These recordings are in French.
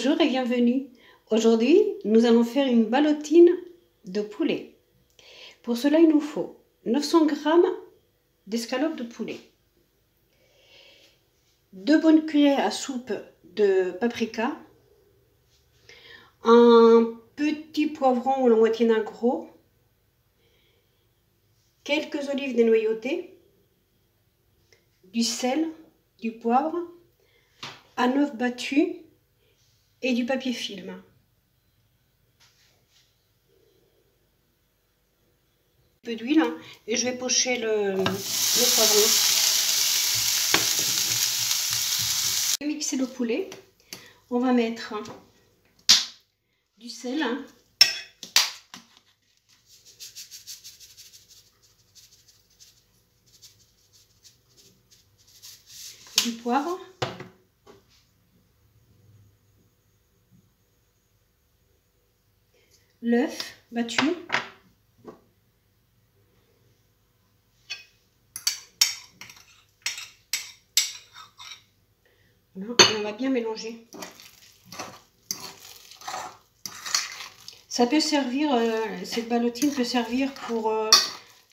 Bonjour et bienvenue. Aujourd'hui, nous allons faire une ballotine de poulet. Pour cela, il nous faut 900 g d'escalope de poulet, 2 bonnes cuillères à soupe de paprika, un petit poivron ou la moitié d'un gros, quelques olives dénoyautées, du sel, du poivre, un œuf battu et du papier film. Un peu d'huile et je vais pocher le poivron. Je vais mixer le poulet. On va mettre du sel, du poivre, l'œuf battu, voilà, on va bien mélanger. Ça peut servir, cette ballotine peut servir pour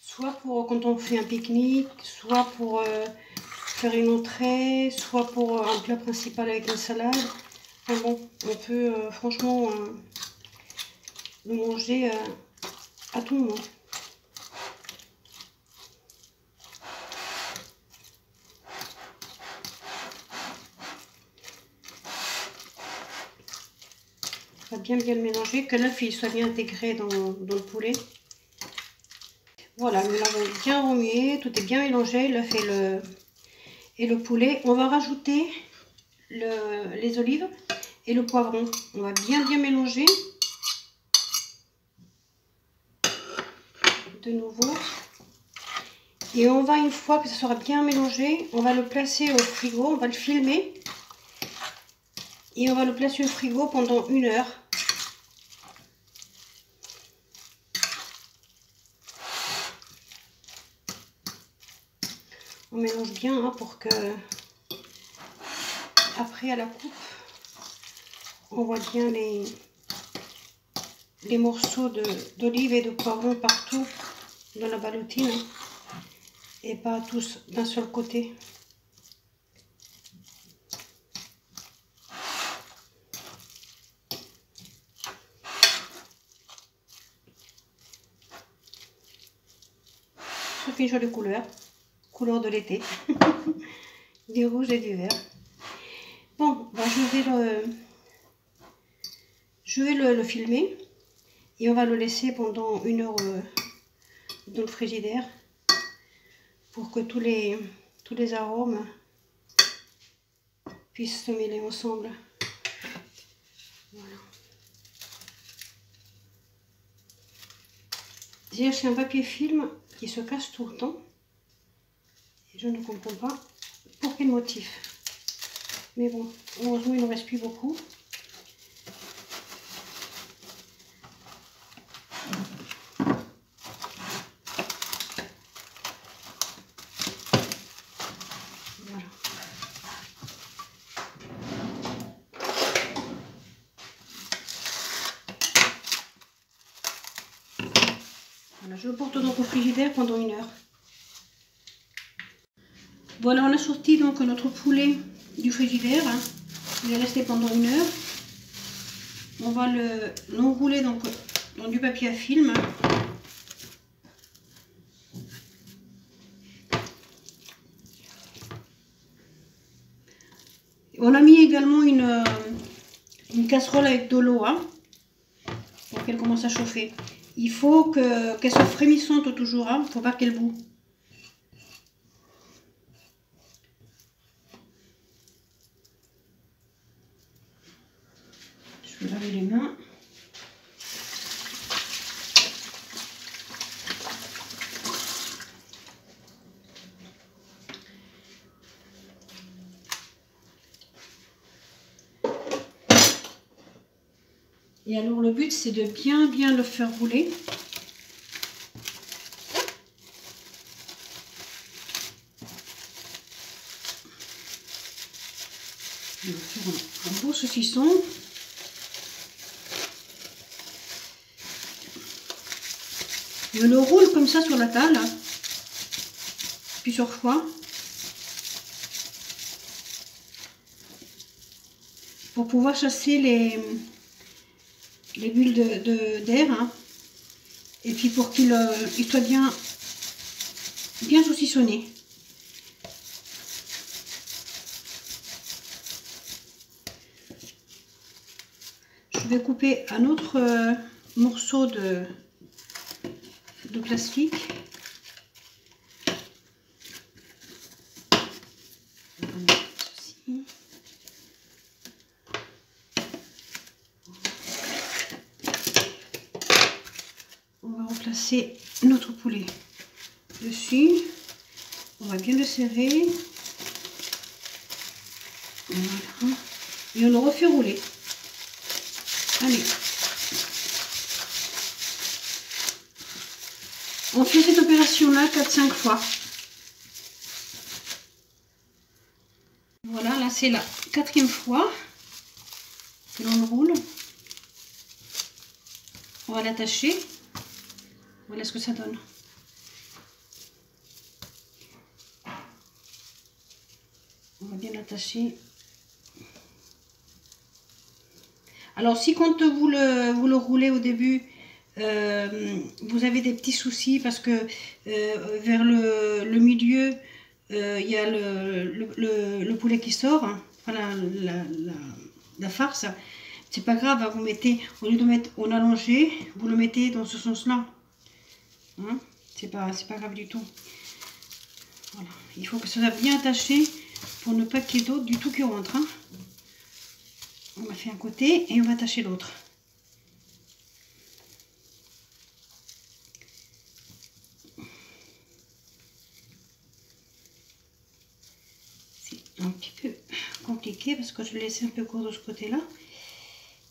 soit pour quand on fait un pique-nique, soit pour faire une entrée, soit pour un plat principal avec une salade. Enfin bon, on peut franchement le manger à tout moment. On va bien le mélanger, que l'œuf soit bien intégré dans le poulet. Voilà, nous l'avons bien remué, tout est bien mélangé, l'œuf et le poulet. On va rajouter les olives et le poivron. On va bien mélanger. De nouveau. Et on va, une fois que ça sera bien mélangé, on va le placer au frigo, on va le filmer. Et on va le placer au frigo pendant 1 heure. On mélange bien pour que, après à la coupe, on voit bien les morceaux d'olive et de poivron partout dans la ballotine et pas tous d'un seul côté. Ça fait une jolie couleur de l'été, du rouge et du vert. Bon, bah, je vais le filmer et on va le laisser pendant 1 heure dans le frigidaire pour que tous les arômes puissent se mêler ensemble. Voilà. J'ai acheté un papier film qui se casse tout le temps et je ne comprends pas pour quel motif. Mais bon, heureusement il ne reste plus beaucoup. Voilà. Voilà, je le porte donc au frigidaire pendant 1 heure. Voilà, on a sorti donc notre poulet du frigidaire. Il est resté pendant 1 heure. On va l'enrouler donc dans du papier à film. On a mis également une casserole avec de l'eau pour qu'elle commence à chauffer. Il faut qu'elle soit frémissante toujours, il ne faut pas qu'elle boue. Je vais laver les mains. Et alors le but c'est de bien le faire rouler. On va faire un beau saucisson. Je le roule comme ça sur la table, plusieurs fois, pour pouvoir chasser les bulles d'air, hein, et puis pour qu'il soit bien saucissonné. Je vais couper un autre morceau de plastique. On va replacer notre poulet dessus. On va bien le serrer. Voilà. Et on le refait rouler. Allez. On fait cette opération-là 4-5 fois. Voilà, là c'est la 4e fois que l'on le roule. On va l'attacher. Voilà ce que ça donne. On va bien l'attacher. Alors si quand vous le roulez au début, vous avez des petits soucis parce que vers le milieu, il y a le poulet qui sort, hein, voilà la farce, c'est pas grave, hein, vous mettez, au lieu de mettre en allongé, vous le mettez dans ce sens-là. Hein, c'est pas grave du tout. Voilà. Il faut que ça soit bien attaché pour ne pas qu'il y ait d'eau du tout qui rentre. Hein. On va faire un côté et on va attacher l'autre. C'est un petit peu compliqué parce que je l'ai laissé un peu court de ce côté-là,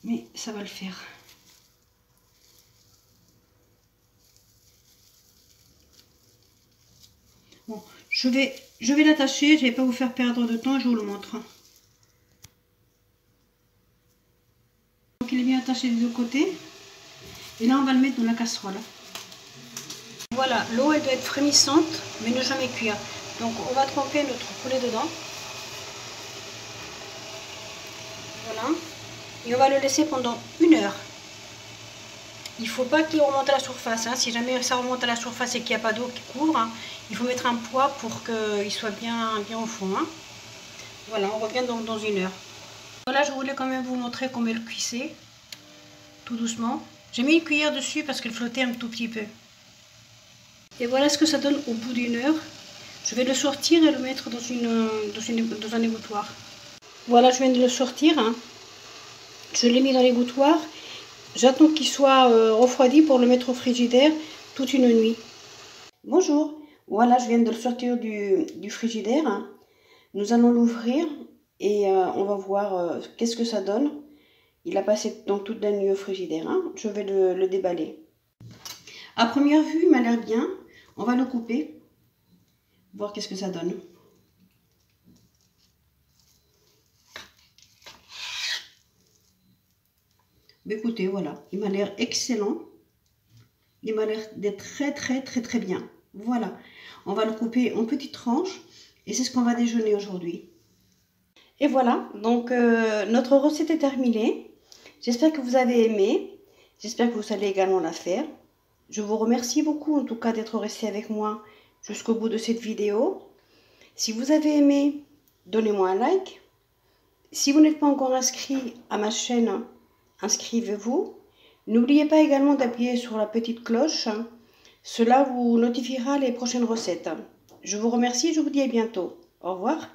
mais ça va le faire. Bon, je vais l'attacher, je ne vais pas vous faire perdre de temps, je vous le montre. Donc il est bien attaché des deux côtés. Et là on va le mettre dans la casserole. Voilà, l'eau elle doit être frémissante, mais ne jamais cuire. Donc on va tremper notre poulet dedans. Voilà. Et on va le laisser pendant 1 heure. Il ne faut pas qu'il remonte à la surface. Hein. Si jamais ça remonte à la surface et qu'il n'y a pas d'eau qui couvre, hein, il faut mettre un poids pour qu'il soit bien au fond. Hein. Voilà, on revient donc dans 1 heure. Voilà, je voulais quand même vous montrer comment le cuisser. Tout doucement. J'ai mis une cuillère dessus parce qu'elle flottait un tout petit peu. Et voilà ce que ça donne au bout d'1 heure. Je vais le sortir et le mettre dans un égouttoir. Voilà, je viens de le sortir. Hein. Je l'ai mis dans l'égouttoir. J'attends qu'il soit refroidi pour le mettre au frigidaire toute une nuit. Bonjour, voilà je viens de le sortir du frigidaire. Hein. Nous allons l'ouvrir et on va voir qu'est-ce que ça donne. Il a passé donc toute la nuit au frigidaire. Hein. Je vais le déballer. À première vue, il m'a l'air bien. On va le couper, voir qu'est-ce que ça donne. Mais écoutez, voilà, il m'a l'air excellent. Il m'a l'air d'être très bien. Voilà, on va le couper en petites tranches et c'est ce qu'on va déjeuner aujourd'hui. Et voilà, donc notre recette est terminée. J'espère que vous avez aimé. J'espère que vous allez également la faire. Je vous remercie beaucoup en tout cas d'être resté avec moi jusqu'au bout de cette vidéo. Si vous avez aimé, donnez-moi un like. Si vous n'êtes pas encore inscrit à ma chaîne, inscrivez-vous. N'oubliez pas également d'appuyer sur la petite cloche. Cela vous notifiera les prochaines recettes. Je vous remercie et je vous dis à bientôt. Au revoir.